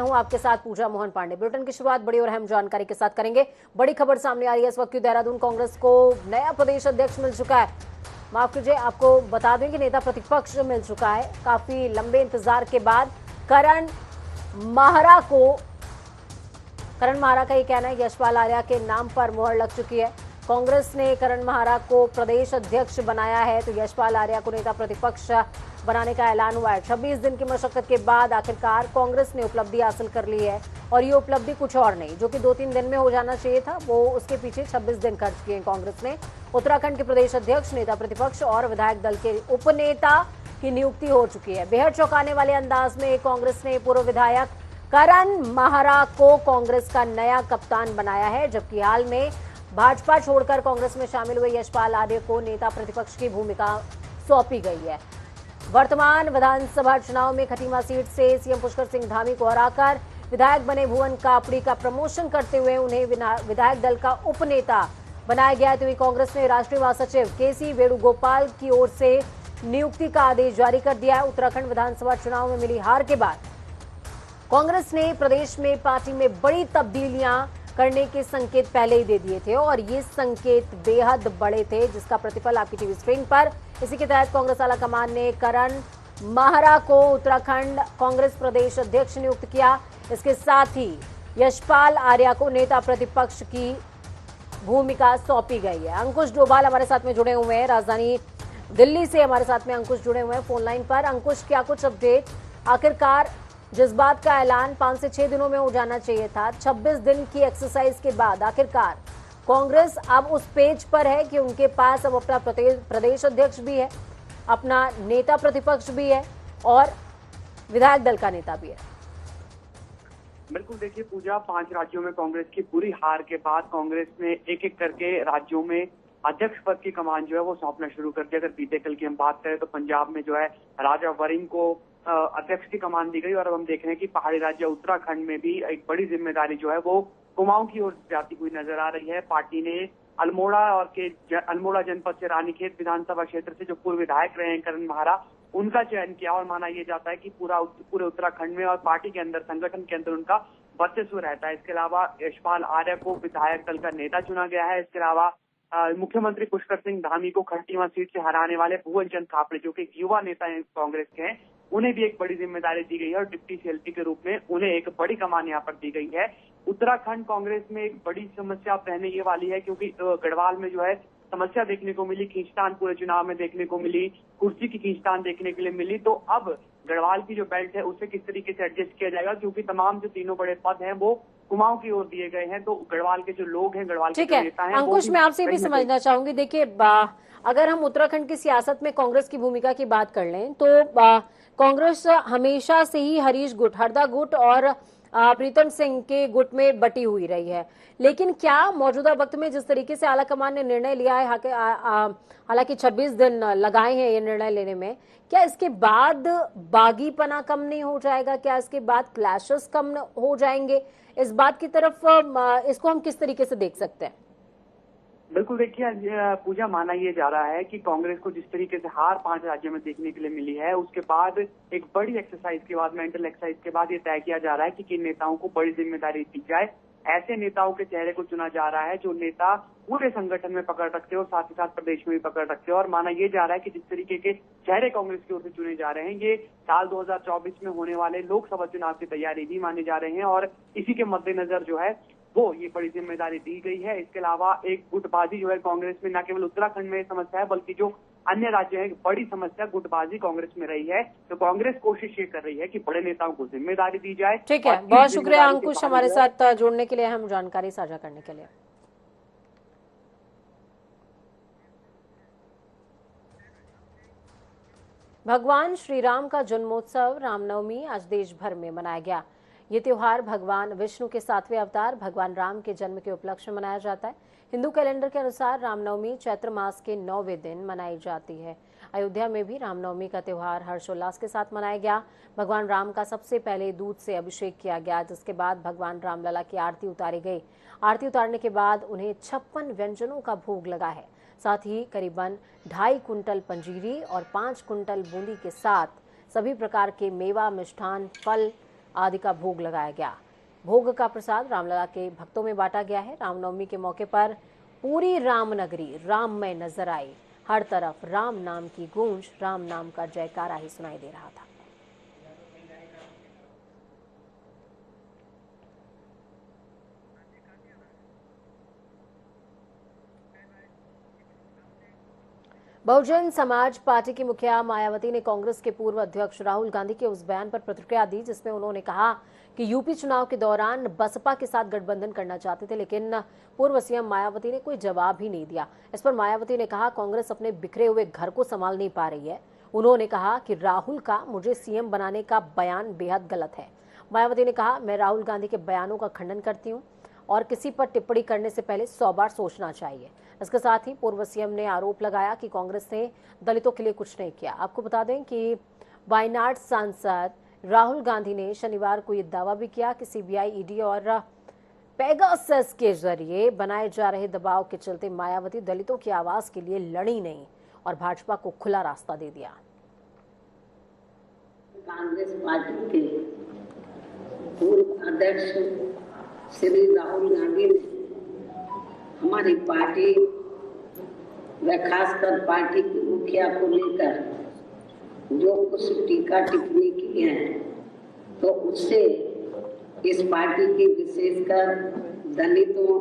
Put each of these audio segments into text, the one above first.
हूं आपके साथ पूजा मोहन पांडे। बुलेटिन की शुरुआत बड़ी और अहम जानकारी के साथ करेंगे। बड़ी खबर सामने आ रही है इस वक्त। देहरादून कांग्रेस को नया प्रदेश अध्यक्ष मिल चुका है। माफ कीजिए, आपको बता दें कि नेता प्रतिपक्ष मिल चुका है। काफी लंबे इंतजार के बाद करण माहरा का ये कहना है यशपाल आर्या के नाम पर मुहर लग चुकी है। कांग्रेस ने करण माहरा को प्रदेश अध्यक्ष बनाया है, तो यशपाल आर्या को नेता प्रतिपक्ष बनाने का ऐलान हुआ है। 26 दिन की मशक्कत के बाद आखिरकार कांग्रेस ने उपलब्धि हासिल कर ली है, और ये उपलब्धि कुछ और नहीं, जो कि 2-3 दिन में हो जाना चाहिए था, वो उसके पीछे 26 दिन खर्च किए कांग्रेस ने। उत्तराखंड के प्रदेश अध्यक्ष, नेता प्रतिपक्ष और विधायक दल के उपनेता की नियुक्ति हो चुकी है। बेहद चौंकाने वाले अंदाज में कांग्रेस ने पूर्व विधायक करण माहरा को कांग्रेस का नया कप्तान बनाया है, जबकि हाल में भाजपा छोड़कर कांग्रेस में शामिल हुए यशपाल आर्य को नेता प्रतिपक्ष की भूमिका सौंपी गई है। वर्तमान विधानसभा चुनाव में खटीमा सीट से सीएम पुष्कर सिंह धामी को हराकर विधायक बने भुवन कापड़ी का प्रमोशन करते हुए उन्हें विधायक दल का उपनेता बनाया गया है। तो कांग्रेस ने राष्ट्रीय महासचिव केसी वेणुगोपाल की ओर से नियुक्ति का आदेश जारी कर दिया है। उत्तराखंड विधानसभा चुनाव में मिली हार के बाद कांग्रेस ने प्रदेश में पार्टी में बड़ी तब्दीलियां करने के संकेत पहले ही दे दिए थे, और ये संकेत बेहद बड़े थे, जिसका प्रतिफल आपकी टीवी स्क्रीन पर। इसी के तहत कांग्रेस आला कमान ने करण माहरा को उत्तराखंड कांग्रेस प्रदेश अध्यक्ष नियुक्त किया। इसके साथ ही यशपाल आर्या को नेता प्रतिपक्ष की भूमिका सौंपी गई है। अंकुश डोभाल हमारे साथ में जुड़े हुए हैं, राजधानी दिल्ली से हमारे साथ में अंकुश जुड़े हुए हैं फोन लाइन पर। अंकुश, क्या कुछ अपडेट? आखिरकार जिस बात का ऐलान 5 से 6 दिनों में हो जाना चाहिए था, 26 दिन की एक्सरसाइज के बाद आखिरकार कांग्रेस अब उस पेज पर है कि उनके पास अब अपना प्रदेश अध्यक्ष भी है, अपना नेता प्रतिपक्ष भी है और विधायक दल का नेता भी है। बिल्कुल, देखिए पूजा, 5 राज्यों में कांग्रेस की बुरी हार के बाद कांग्रेस ने एक एक करके राज्यों में अध्यक्ष पद की कमान जो है वो सौंपना शुरू कर दिया। अगर बीते कल की हम बात करें तो पंजाब में जो है राजा वरिंग को अध्यक्ष की कमान दी गई, और अब हम देख रहे हैं कि पहाड़ी राज्य उत्तराखंड में भी एक बड़ी जिम्मेदारी जो है वो कुमाऊं की ओर जाती हुई नजर आ रही है। पार्टी ने अल्मोड़ा जनपद से रानीखेत विधानसभा क्षेत्र से जो पूर्व विधायक रहे हैं करण माहरा, उनका चयन किया, और माना यह जाता है कि पूरे उत्तराखंड में और पार्टी के अंदर, संगठन के अंदर उनका वर्चस्व रहता है। इसके अलावा यशपाल आर्य को विधायक दल का नेता चुना गया है। इसके अलावा मुख्यमंत्री पुष्कर सिंह धामी को खटीमा सीट से हराने वाले भुवन कापड़ी, जो कि युवा नेता हैं कांग्रेस के हैं, उन्हें भी एक बड़ी जिम्मेदारी दी गई है, और डिप्टी सीएलपी के रूप में उन्हें एक बड़ी कमान यहाँ पर दी गई है। उत्तराखंड कांग्रेस में एक बड़ी समस्या रहने ये वाली है, क्योंकि गढ़वाल में जो है समस्या देखने को मिली, खींचतान पूरे चुनाव में देखने को मिली, कुर्सी की खींचतान देखने के लिए मिली। तो अब गढ़वाल की जो बेल्ट है उसे किस तरीके से एडजस्ट किया जाएगा, क्योंकि तमाम जो तीनों बड़े पद हैं वो कुमाऊं की ओर दिए गए हैं। तो गढ़वाल के जो लोग हैं, गढ़वाल के नेता हैं, अंकुश, मैं आपसे भी समझना चाहूंगी। देखिए, अगर हम उत्तराखंड की सियासत में कांग्रेस की भूमिका की बात कर लें तो कांग्रेस हमेशा से ही हरीश गुट, हरदा गुट और प्रीतम सिंह के गुट में बटी हुई रही है। लेकिन क्या मौजूदा वक्त में जिस तरीके से आलाकमान ने निर्णय लिया है, हालांकि 26 दिन लगाए हैं ये निर्णय लेने में, क्या इसके बाद बागीपना कम नहीं हो जाएगा? क्या इसके बाद क्लैशेस कम हो जाएंगे? इस बात की तरफ इसको हम किस तरीके से देख सकते हैं? बिल्कुल, देखिए पूजा, माना ये जा रहा है कि कांग्रेस को जिस तरीके से हार 5 राज्यों में देखने के लिए मिली है, उसके बाद एक बड़ी एक्सरसाइज के बाद, मेंटल एक्सरसाइज के बाद ये तय किया जा रहा है कि किन नेताओं को बड़ी जिम्मेदारी दी जाए। ऐसे नेताओं के चेहरे को चुना जा रहा है जो नेता पूरे संगठन में पकड़ रखते हो और साथ ही साथ प्रदेश में भी पकड़ रखते हो। और माना ये जा रहा है कि जिस तरीके के चेहरे कांग्रेस की ओर से चुने जा रहे हैं, ये साल 2024 में होने वाले लोकसभा चुनाव की तैयारी भी माने जा रहे हैं, और इसी के मद्देनजर जो है वो ये बड़ी जिम्मेदारी दी गई है। इसके अलावा एक गुटबाजी जो है कांग्रेस में, न केवल उत्तराखंड में समस्या है, बल्कि जो अन्य राज्य है, बड़ी समस्या गुटबाजी कांग्रेस में रही है। तो कांग्रेस कोशिश ये कर रही है कि बड़े नेताओं को जिम्मेदारी दी जाए। ठीक है, बहुत शुक्रिया अंकुश हमारे साथ जुड़ने के लिए, हम जानकारी साझा करने के लिए। भगवान श्री राम का जन्मोत्सव रामनवमी आज देश भर में मनाया गया। ये त्योहार भगवान विष्णु के 7वें अवतार भगवान राम के जन्म के उपलक्ष्य में मनाया जाता है। हिंदू कैलेंडर के अनुसार रामनवमी चैत्र मास के 9वें दिन मनाई जाती है। अयोध्या में भी रामनवमी का त्योहार हर्षोल्लास के साथ मनाया गया। भगवान राम का सबसे पहले दूध से अभिषेक किया गया, जिसके बाद भगवान रामलला की आरती उतारी गई। आरती उतारने के बाद उन्हें 56 व्यंजनों का भोग लगा है। साथ ही करीबन 2.5 कुंटल पंजीरी और 5 कुंटल बूंदी के साथ सभी प्रकार के मेवा, मिष्ठान, फल आदि का भोग लगाया गया। भोग का प्रसाद रामलला के भक्तों में बांटा गया है। रामनवमी के मौके पर पूरी रामनगरी राममय नजर आई। हर तरफ राम नाम की गूंज, राम नाम का जयकारा ही सुनाई दे रहा था। बहुजन समाज पार्टी की मुखिया मायावती ने कांग्रेस के पूर्व अध्यक्ष राहुल गांधी के उस बयान पर प्रतिक्रिया दी जिसमें उन्होंने कहा कि यूपी चुनाव के दौरान बसपा के साथ गठबंधन करना चाहते थे, लेकिन पूर्व सीएम मायावती ने कोई जवाब ही नहीं दिया। इस पर मायावती ने कहा, कांग्रेस अपने बिखरे हुए घर को संभाल नहीं पा रही है। उन्होंने कहा कि राहुल का मुझे सीएम बनाने का बयान बेहद गलत है। मायावती ने कहा, मैं राहुल गांधी के बयानों का खंडन करती हूँ और किसी पर टिप्पणी करने से पहले 100 बार सोचना चाहिए। इसके साथ ही पूर्व सीएम ने आरोप लगाया कि कांग्रेस ने दलितों के लिए कुछ नहीं किया। आपको बता दें कि वायनाड सांसद राहुल गांधी ने शनिवार को यह दावा भी किया कि सीबीआई, ईडी और पेगासस के जरिए बनाए जा रहे दबाव के चलते मायावती दलितों की आवाज के लिए लड़ी नहीं और भाजपा को खुला रास्ता दे दिया। कांग्रेस पार्टी के पूर्व अध्यक्ष श्री राहुल गांधी ने हमारी पार्टी व खासकर पार्टी की मुखिया को लेकर जो कुछ टीका टिप्पणी की है, तो उससे इस पार्टी की विशेषकर दलितों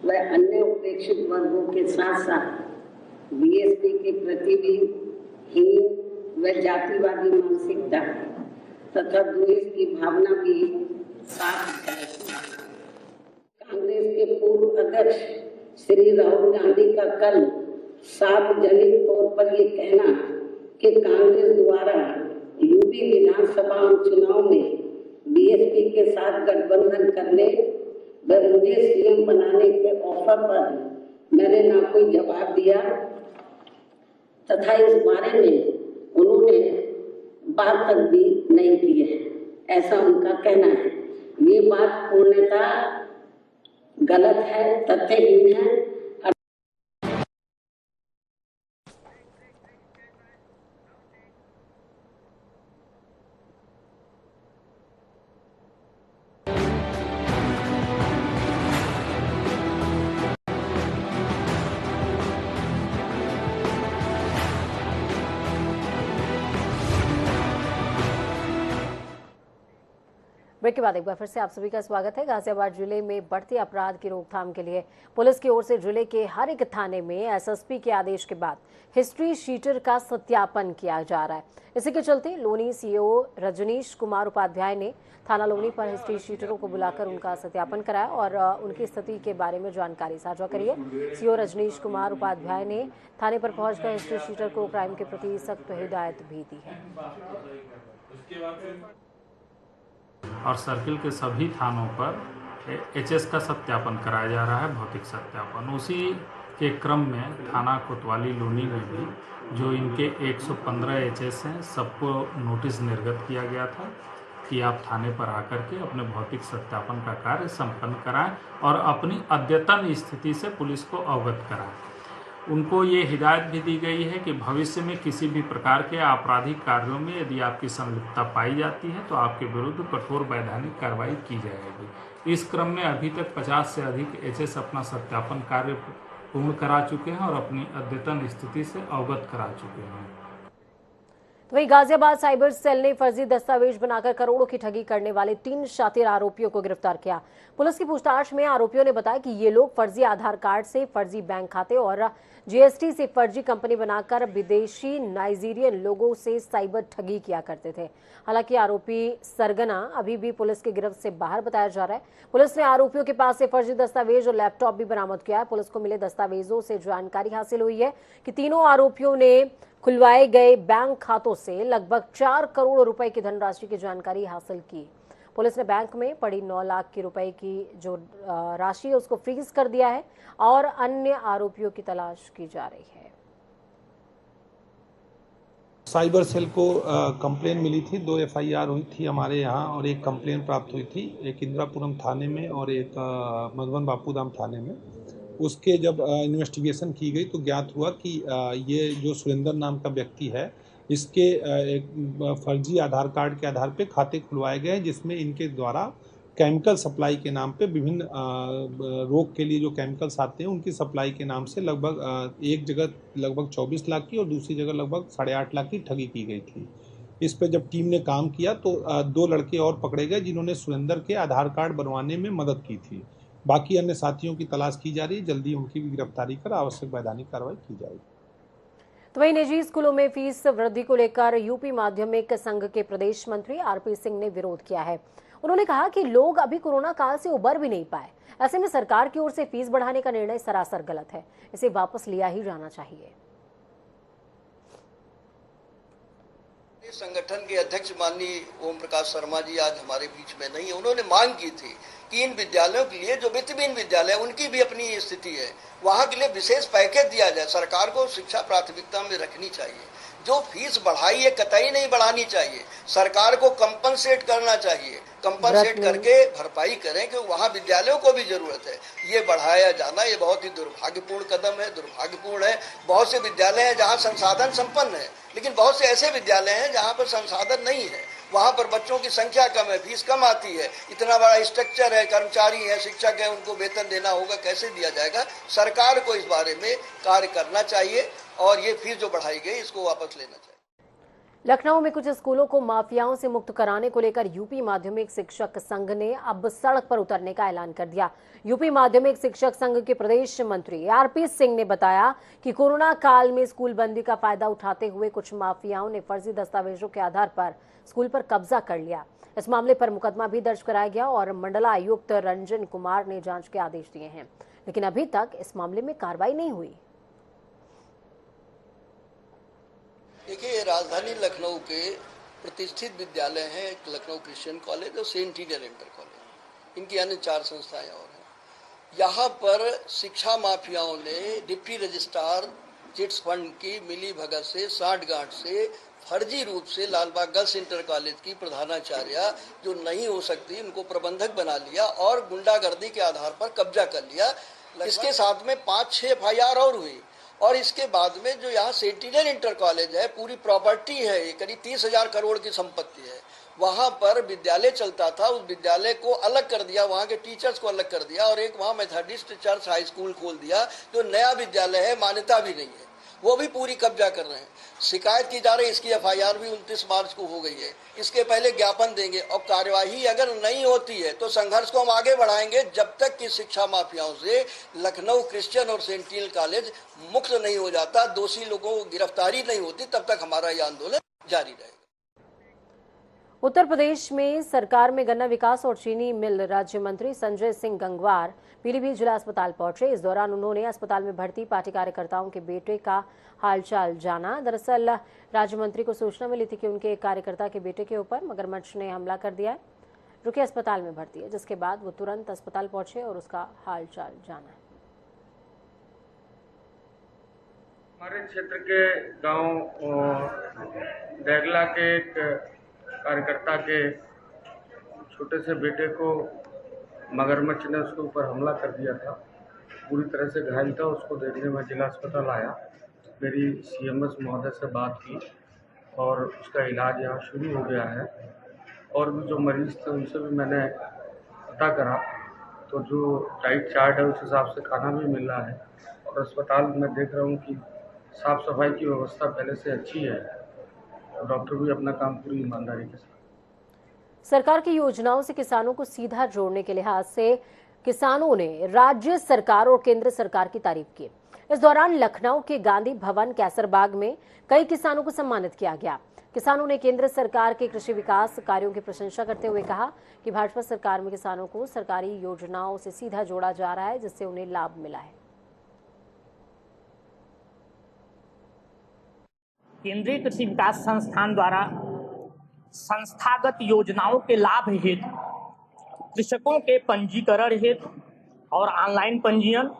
व अन्य उपेक्षित वर्गों के साथ साथ बीएसपी के प्रति भी हीन व जातिवादी मानसिकता तथा द्वेष की भावना भी साफ है। कांग्रेस के पूर्व अध्यक्ष श्री राहुल गांधी का कल सार्वजनिक तौर पर ये कहना कि कांग्रेस द्वारा यूपी विधानसभा चुनाव में बीएसपी के साथ गठबंधन करने व मुझे सीएम बनाने के ऑफर पर मैंने ना कोई जवाब दिया तथा इस बारे में उन्होंने बात तक भी नहीं की है, ऐसा उनका कहना है। ये बात पूर्णतः गलत है, तथ्यहीन है। ब्रेक के बाद एक बार फिर से आप सभी का स्वागत है। गाजियाबाद जिले में बढ़ते अपराध की रोकथाम के लिए पुलिस की ओर से जिले के हर एक थाने में एसएसपी के आदेश के बाद हिस्ट्री शीटर का सत्यापन किया जा रहा है। इसी के चलते लोनी सीओ रजनीश कुमार उपाध्याय ने थाना लोनी पर हिस्ट्री शीटरों को बुलाकर उनका सत्यापन कराया और उनकी स्थिति के बारे में जानकारी साझा करी है। सीओ रजनीश कुमार उपाध्याय ने थाने पर पहुंचकर हिस्ट्री शीटर को क्राइम के प्रति सख्त हिदायत भी दी है। और सर्किल के सभी थानों पर एचएस का सत्यापन कराया जा रहा है, भौतिक सत्यापन। उसी के क्रम में थाना कोतवाली लोनी में भी जो इनके 115 एचएस हैं, सबको नोटिस निर्गत किया गया था कि आप थाने पर आकर के अपने भौतिक सत्यापन का कार्य संपन्न कराएं और अपनी अद्यतन स्थिति से पुलिस को अवगत कराएं। उनको ये हिदायत भी दी गई है कि भविष्य में किसी भी प्रकार के आपराधिक कार्यों में यदि आपकी संलिप्तता पाई जाती है तो आपके विरुद्ध कठोर वैधानिक कार्रवाई की जाएगी। इस क्रम में अभी तक 50 से अधिक एचएस अपना सत्यापन कार्य पूर्ण करा चुके हैं और अपनी अद्यतन स्थिति से अवगत करा चुके हैं। वहीं गाजियाबाद साइबर सेल ने फर्जी दस्तावेज बनाकर करोड़ों की ठगी करने वाले 3 शातिर आरोपियों को गिरफ्तार किया। पुलिस की पूछताछ में आरोपियों ने बताया कि ये लोग फर्जी आधार कार्ड से फर्जी बैंक खाते और जीएसटी से फर्जी कंपनी बनाकर विदेशी नाइजीरियन लोगों से साइबर ठगी किया करते थे। हालांकि आरोपी सरगना अभी भी पुलिस की गिरफ्त से बाहर बताया जा रहा है। पुलिस ने आरोपियों के पास से फर्जी दस्तावेज और लैपटॉप भी बरामद किया है। पुलिस को मिले दस्तावेजों से जानकारी हासिल हुई है कि तीनों आरोपियों ने खुलवाए गए बैंक खातों से लगभग 4 करोड़ रुपए की धनराशि की जानकारी हासिल की। पुलिस ने बैंक में पड़ी 9 लाख की रुपए की जो राशि है उसको फ्रीज कर दिया है और अन्य आरोपियों की तलाश की जा रही है। साइबर सेल को कंप्लेन मिली थी, 2 एफआईआर हुई थी हमारे यहाँ और एक कंप्लेन प्राप्त हुई थी, एक इंदिरापुरम थाने में और एक मधुबन बापूधाम थाने में। उसके जब इन्वेस्टिगेशन की गई तो ज्ञात हुआ कि ये जो सुरेंद्र नाम का व्यक्ति है इसके एक फर्जी आधार कार्ड के आधार पे खाते खुलवाए गए हैं, जिसमें इनके द्वारा केमिकल सप्लाई के नाम पे विभिन्न रोग के लिए जो केमिकल्स आते हैं उनकी सप्लाई के नाम से लगभग एक जगह लगभग 24 लाख की और दूसरी जगह लगभग 8.5 लाख की ठगी की गई थी। इस पर जब टीम ने काम किया तो 2 लड़के और पकड़े गए जिन्होंने सुरेंद्र के आधार कार्ड बनवाने में मदद की थी। बाकी अन्य साथियों की तलाश की जा रही है, जल्दी उनकी भी गिरफ्तारी कर आवश्यक वैधानिक कार्रवाई की जाएगी। तो वहीं निजी स्कूलों में फीस वृद्धि को लेकर यूपी माध्यमिक संघ के प्रदेश मंत्री आरपी सिंह ने विरोध किया है। उन्होंने कहा कि लोग अभी कोरोना काल से उबर भी नहीं पाए, ऐसे में सरकार की ओर से फीस बढ़ाने का निर्णय सरासर गलत है, इसे वापस लिया ही जाना चाहिए। संगठन के अध्यक्ष माननीय ओम प्रकाश शर्मा जी आज हमारे बीच में नहीं है। उन्होंने मांग की थी कि इन विद्यालयों के लिए जो वित्तहीन विद्यालय उनकी भी अपनी स्थिति है, वहां के लिए विशेष पैकेज दिया जाए। सरकार को शिक्षा प्राथमिकता में रखनी चाहिए। जो फीस बढ़ाई है कतई नहीं बढ़ानी चाहिए, सरकार को कंपनसेट करना चाहिए, कंपनसेट करके भरपाई करें कि वहाँ विद्यालयों को भी जरूरत है। ये बढ़ाया जाना ये बहुत ही दुर्भाग्यपूर्ण कदम है, दुर्भाग्यपूर्ण है। बहुत से विद्यालय हैं जहाँ संसाधन संपन्न है, लेकिन बहुत से ऐसे विद्यालय हैं जहाँ पर संसाधन नहीं है, वहाँ पर बच्चों की संख्या कम है, फीस कम आती है, इतना बड़ा स्ट्रक्चर है, कर्मचारी है, शिक्षक है, उनको वेतन देना होगा, कैसे दिया जाएगा। सरकार को इस बारे में कार्य करना चाहिए और ये फीस जो बढ़ाई गई इसको वापस लेना चाहिए। लखनऊ में कुछ स्कूलों को माफियाओं से मुक्त कराने को लेकर यूपी माध्यमिक शिक्षक संघ ने अब सड़क पर उतरने का ऐलान कर दिया। यूपी माध्यमिक शिक्षक संघ के प्रदेश मंत्री आरपी सिंह ने बताया कि कोरोना काल में स्कूल बंदी का फायदा उठाते हुए कुछ माफियाओं ने फर्जी दस्तावेजों के आधार पर स्कूल पर कब्जा कर लिया। इस मामले पर मुकदमा भी दर्ज कराया गया और मंडलायुक्त रंजन कुमार ने जांच के आदेश दिए हैं, लेकिन अभी तक इस मामले में कार्रवाई नहीं हुई। देखिए, राजधानी लखनऊ के प्रतिष्ठित विद्यालय हैं, एक लखनऊ क्रिश्चियन कॉलेज और सेंट टीडर इंटर कॉलेज, इनकी अन्य 4 संस्थाएं और हैं। यहाँ पर शिक्षा माफियाओं ने डिप्टी रजिस्ट्रार चिट्स फंड की मिली भगत से साठगांठ से फर्जी रूप से लालबाग गर्ल्स इंटर कॉलेज की प्रधानाचार्य जो नहीं हो सकती उनको प्रबंधक बना लिया और गुंडागर्दी के आधार पर कब्जा कर लिया। इसके साथ में 5-6 FIR और हुई और इसके बाद में जो यहाँ सेंट टीडर इंटर कॉलेज है, पूरी प्रॉपर्टी है, ये करीब 30,000 करोड़ की संपत्ति है। वहाँ पर विद्यालय चलता था, उस विद्यालय को अलग कर दिया, वहाँ के टीचर्स को अलग कर दिया और एक वहाँ मेथडिस्ट चर्च हाई स्कूल खोल दिया जो नया विद्यालय है, मान्यता भी नहीं है, वो भी पूरी कब्जा कर रहे हैं। शिकायत की जा रही है, इसकी FIR भी 29 मार्च को हो गई है। इसके पहले ज्ञापन देंगे और कार्यवाही अगर नहीं होती है तो संघर्ष को हम आगे बढ़ाएंगे जब तक कि शिक्षा माफियाओं से लखनऊ क्रिश्चियन और सेंट टील कॉलेज मुक्त नहीं हो जाता, दोषी लोगों को गिरफ्तारी नहीं होती, तब तक हमारा यह आंदोलन जारी रहेगा। उत्तर प्रदेश में सरकार में गन्ना विकास और चीनी मिल राज्य मंत्री संजय सिंह गंगवार पीलीभीत जिला अस्पताल पहुंचे। इस दौरान उन्होंने अस्पताल में भर्ती पार्टी कार्यकर्ताओं के बेटे का हालचाल जाना। दरअसल राज्य मंत्री को सूचना मिली थी कि उनके एक कार्यकर्ता के बेटे के ऊपर मगरमच्छ ने हमला कर दिया है, जो कि अस्पताल में भर्ती है, जिसके बाद वो तुरंत अस्पताल पहुंचे और उसका हालचाल जाना। हमारे क्षेत्र के गांव देगला के एक कार्यकर्ता के छोटे से बेटे को मगरमच्छ ने उसके ऊपर हमला कर दिया था, पूरी तरह से घायल था। उसको देखने में जिला अस्पताल आया, मेरी CMS महोदय से बात की और उसका इलाज यहाँ शुरू हो गया है। और भी जो मरीज थे उनसे भी मैंने पता करा, तो जो डाइट चार्ट है उस हिसाब से खाना भी मिल रहा है और अस्पताल में देख रहा हूँ कि साफ़ सफाई की व्यवस्था पहले से अच्छी है और डॉक्टर भी अपना काम पूरी ईमानदारी के साथ। सरकार की योजनाओं से किसानों को सीधा जोड़ने के लिहाज से किसानों ने राज्य सरकार और केंद्र सरकार की तारीफ की। इस दौरान लखनऊ के गांधी भवन कैसरबाग में कई किसानों को सम्मानित किया गया। किसानों ने केंद्र सरकार के कृषि विकास कार्यों की प्रशंसा करते हुए कहा कि भाजपा सरकार में किसानों को सरकारी योजनाओं से सीधा जोड़ा जा रहा है, जिससे उन्हें लाभ मिला है। केंद्रीय कृषि विकास संस्थान द्वारा संस्थागत योजनाओं के लाभ हेतु कृषकों के पंजीकरण हेतु और ऑनलाइन पंजीयन,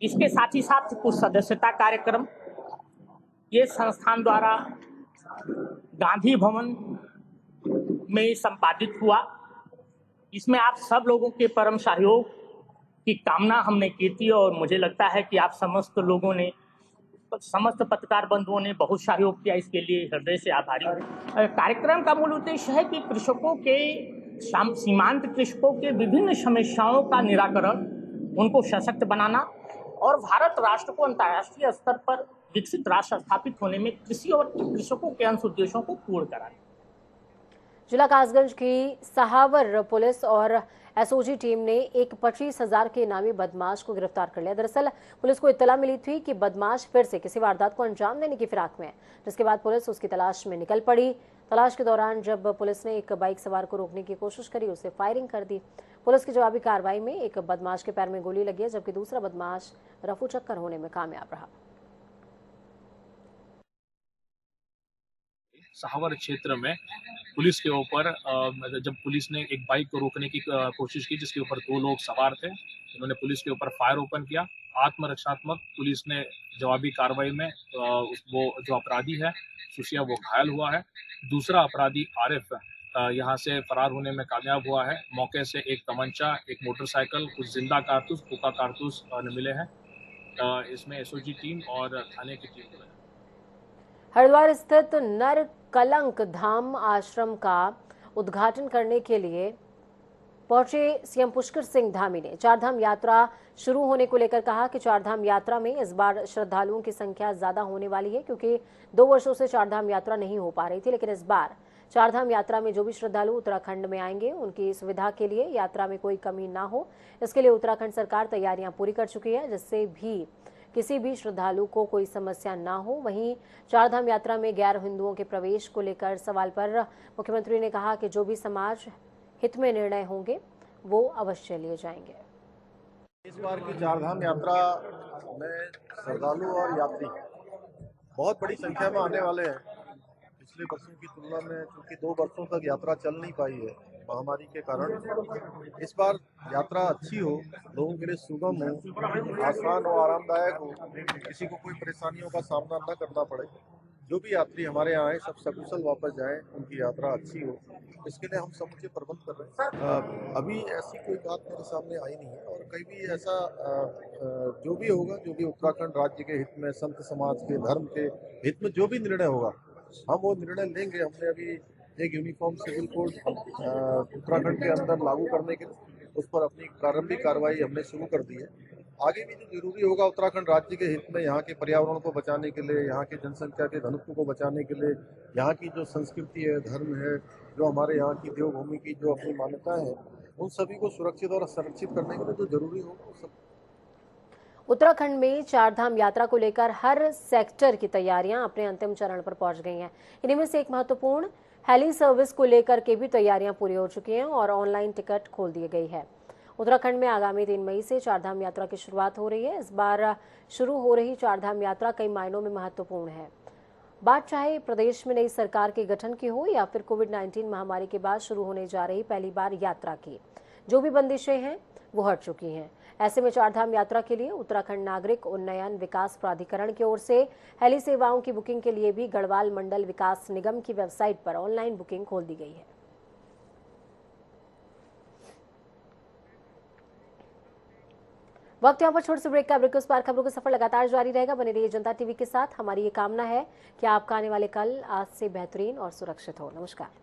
इसके साथ ही साथ कुछ सदस्यता कार्यक्रम ये संस्थान द्वारा गांधी भवन में संपादित हुआ। इसमें आप सब लोगों के परम सहयोग की कामना हमने की थी और मुझे लगता है कि आप समस्त लोगों ने समस्त पत्रकार बंधुओं ने बहुत सहयोग किया, इसके लिए हृदय से आभारी हूं। कार्यक्रम का मूल उद्देश्य है कि कृषकों के सीमांत कृषकों के विभिन्न समस्याओं का निराकरण, उनको सशक्त बनाना और भारत राष्ट्र को अंतर्राष्ट्रीय स्तर पर विकसित राष्ट्र स्थापित होने में कृषि और कृषकों के अंश उद्देश्यों को पूर्ण कराना। जिला कासगंज की सहावर पुलिस और एसओजी टीम ने एक 25,000 के इनामी बदमाश को गिरफ्तार कर लिया। दरअसल पुलिस को इत्तला मिली थी कि बदमाश फिर से किसी वारदात को अंजाम देने की फिराक में है, जिसके बाद पुलिस उसकी तलाश में निकल पड़ी। तलाश के दौरान जब पुलिस ने एक बाइक सवार को रोकने की कोशिश करी, उसे फायरिंग कर दी। पुलिस की जवाबी कार्रवाई में एक बदमाश के पैर में गोली लगी है, जबकि दूसरा बदमाश रफू चक्कर होने में कामयाब रहा। सहावर क्षेत्र में पुलिस के ऊपर जब पुलिस ने एक बाइक को रोकने की कोशिश की, जिसके ऊपर 2 लोग सवार थे, उन्होंने पुलिस के ऊपर फायर ओपन किया। आत्मरक्षात्मक पुलिस ने जवाबी कार्रवाई में वो जो अपराधी है सुशिया, वो घायल हुआ है। दूसरा अपराधी आरिफ यहाँ से फरार होने में कामयाब हुआ है। मौके से एक तमंचा, एक मोटरसाइकिल, कुछ जिंदा कारतूस, पुख्ता कारतूस मिले हैं। इसमें एसओजी टीम और थाने की टीम। हरिद्वार स्थित नर कलंक धाम आश्रम का उद्घाटन करने के लिए पहुंचे सीएम पुष्कर सिंह धामी ने चारधाम यात्रा शुरू होने को लेकर कहा कि चारधाम यात्रा में इस बार श्रद्धालुओं की संख्या ज्यादा होने वाली है, क्योंकि 2 वर्षों से चारधाम यात्रा नहीं हो पा रही थी। लेकिन इस बार चारधाम यात्रा में जो भी श्रद्धालु उत्तराखंड में आएंगे, उनकी सुविधा के लिए यात्रा में कोई कमी ना हो, इसके लिए उत्तराखंड सरकार तैयारियां पूरी कर चुकी है, जिससे भी किसी भी श्रद्धालु को कोई समस्या ना हो। वहीं चारधाम यात्रा में गैर हिंदुओं के प्रवेश को लेकर सवाल पर मुख्यमंत्री ने कहा कि जो भी समाज हित में निर्णय होंगे वो अवश्य लिए जाएंगे। इस बार की चारधाम यात्रा में श्रद्धालु और यात्री बहुत बड़ी संख्या में आने वाले हैं। पिछले वर्षों की तुलना में क्योंकि 2 वर्षों तक यात्रा चल नहीं पाई है महामारी के कारण, इस बार यात्रा अच्छी हो, लोगों के लिए सुगम हो, आसान और आरामदायक हो, किसी को कोई परेशानियों का सामना न करना पड़े। जो भी यात्री हमारे यहाँ आए सब सकुशल वापस जाएं, उनकी यात्रा अच्छी हो, इसके लिए हम समूचे प्रबंध कर रहे हैं। अभी ऐसी कोई बात मेरे सामने आई नहीं है और कहीं भी ऐसा जो भी होगा, जो भी उत्तराखंड राज्य के हित में, संत समाज के, धर्म के हित में जो भी निर्णय होगा, हम वो निर्णय लेंगे। हमने अभी एक यूनिफॉर्म सिविल कोड उत्तराखंड के अंदर लागू करने के उस पर अपनी प्रारंभिक कार्रवाई हमने शुरू कर दी है। आगे भी जो जरूरी होगा उत्तराखंड राज्य के हित में, यहाँ के पर्यावरण को बचाने के लिए, यहाँ की जनसंख्या के घनत्व को बचाने के लिए, यहाँ की जो संस्कृति है, धर्म है, जो हमारे यहाँ की देवभूमि की जो अपनी मान्यताएं हैं, उन सभी को सुरक्षित और संरक्षित करने के लिए जो जरूरी होगा वो सब। उत्तराखंड में चारधाम यात्रा को लेकर हर सेक्टर की तैयारियां अपने अंतिम चरण पर पहुंच गई हैं। इन्हीं में से एक महत्वपूर्ण हेली सर्विस को लेकर के भी तैयारियां पूरी हो चुकी हैं और ऑनलाइन टिकट खोल दी गई है। उत्तराखंड में आगामी 3 मई से चारधाम यात्रा की शुरुआत हो रही है। इस बार शुरू हो रही चारधाम यात्रा कई मायनों में महत्वपूर्ण है। बात चाहे प्रदेश में नई सरकार के गठन की हो या फिर कोविड-19 महामारी के बाद शुरू होने जा रही पहली बार यात्रा की, जो भी बंदिशें हैं वो हट चुकी हैं। ऐसे में चारधाम यात्रा के लिए उत्तराखंड नागरिक उन्नयन विकास प्राधिकरण की ओर से हेली सेवाओं की बुकिंग के लिए भी गढ़वाल मंडल विकास निगम की वेबसाइट पर ऑनलाइन बुकिंग खोल दी गई है। वक्त यहाँ पर छोटे से ब्रेक का। ब्रेक के उस पार खबरों का सफर लगातार जारी रहेगा। बने रहिए जनता टीवी के साथ। हमारी ये कामना है कि आपका आने वाले कल आज से बेहतरीन और सुरक्षित हो। नमस्कार।